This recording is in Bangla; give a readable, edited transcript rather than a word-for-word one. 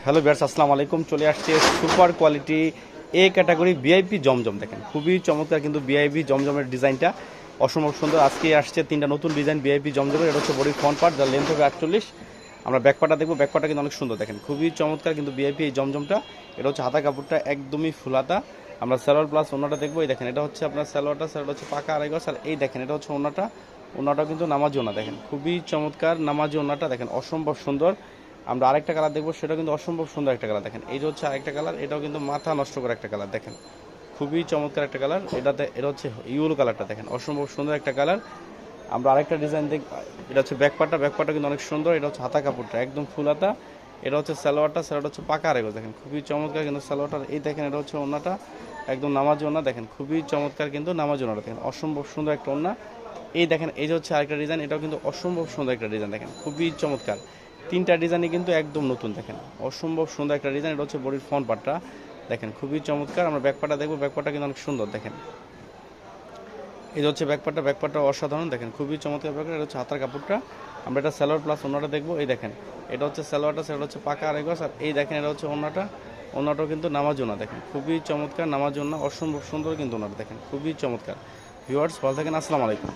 হ্যালো ভিউয়ার্স, আসসালামু আলাইকুম। চলে আসছে super quality A category VIP জমজম। দেখেন খুবই চমৎকার কিন্তু ভিআইপি জমজমের ডিজাইনটা অসম্ভব সুন্দর। আজকে আসছে তিনটা নতুন ডিজাইন ভিআইপি জমজমের। এটা হচ্ছে বডির ফ্রন্ট পার্ট, যার লেন্থ হবে 48। আমরা ব্যাকপার্টটা দেখবো, ব্যাকপার্টটা কিন্তু অনেক সুন্দর। দেখেন খুবই চমৎকার কিন্তু ভিআইপি এই জমজমটা। এটা হচ্ছে হাতা কাপড়টা একদমই ফুলাতা। আমরা সালোয়ার প্লাস ওনাটা দেখবো। এই দেখেন এটা হচ্ছে আপনার সালোয়ারটা হচ্ছে পাকা আড়াই গজ। আর এই দেখেন এটা হচ্ছে ওনাটা, ওনাটাও কিন্তু নামাজি ওনা। দেখেন খুবই চমৎকার নামাজি ওনাটা, দেখেন অসম্ভব সুন্দর। আমরা আরেকটা কালার দেখবো, সেটা কিন্তু অসম্ভব সুন্দর একটা কালার। দেখেন এই যে হচ্ছে আরেকটা কালার, এটাও কিন্তু মাথা নষ্ট করে একটা কালার। দেখেন খুবই চমৎকার একটা কালার। এটা হচ্ছে ইউলো কালারটা, দেখেন অসম্ভব সুন্দর একটা কালার। আমরা আরেকটা ডিজাইন এটা হচ্ছে ব্যাকপার্টটা কিন্তু অনেক সুন্দর। এটা হচ্ছে হাতা কাপড়টা একদম ফুল হাতা। এটা হচ্ছে সালোয়ারটা হচ্ছে পাকা আরেগো। দেখেন খুবই চমৎকার কিন্তু সালোয়ারটা। এই দেখেন এটা হচ্ছে ওন্নাটা একদম নামাজি ওন্না। দেখেন খুবই চমৎকার কিন্তু নামাজি ওন্নাটা, দেখেন অসম্ভব সুন্দর একটা ওন্না। এই দেখেন এই যে হচ্ছে আরেকটা ডিজাইন, এটাও কিন্তু অসম্ভব সুন্দর একটা ডিজাইন। দেখেন খুবই চমৎকার, তিনটা ডিজাইনই কিন্তু একদম নতুন। দেখেন অসম্ভব সুন্দর একটা ডিজাইন। এটা হচ্ছে বডির ফ্রন্ট পার্টটা, দেখেন খুবই চমৎকার। আমরা ব্যাকপার্টটা দেখবো, ব্যাকপার্টটা কিন্তু অনেক সুন্দর। দেখেন এই যে হচ্ছে ব্যাকপার্টটা অসাধারণ। দেখেন খুবই চমৎকার ব্যাকপার্ট। এটা হচ্ছে হাতার কাপড়টা। আমরা এটা সালোয়ার প্লাস ওনাটা দেখবো। এই দেখেন এটা হচ্ছে সালোয়ারটা, সেটা হচ্ছে পাকা আড়াই গজ। আর এই দেখেন এটা হচ্ছে ওনাটাও কিন্তু নামাজ ওনা। দেখেন খুবই চমৎকার নামাজ ওনা, অসম্ভব সুন্দর কিন্তু ওনাটা। দেখেন খুবই চমৎকার। ভিউয়ার্স ভালো থাকেন, আসসালামু আলাইকুম।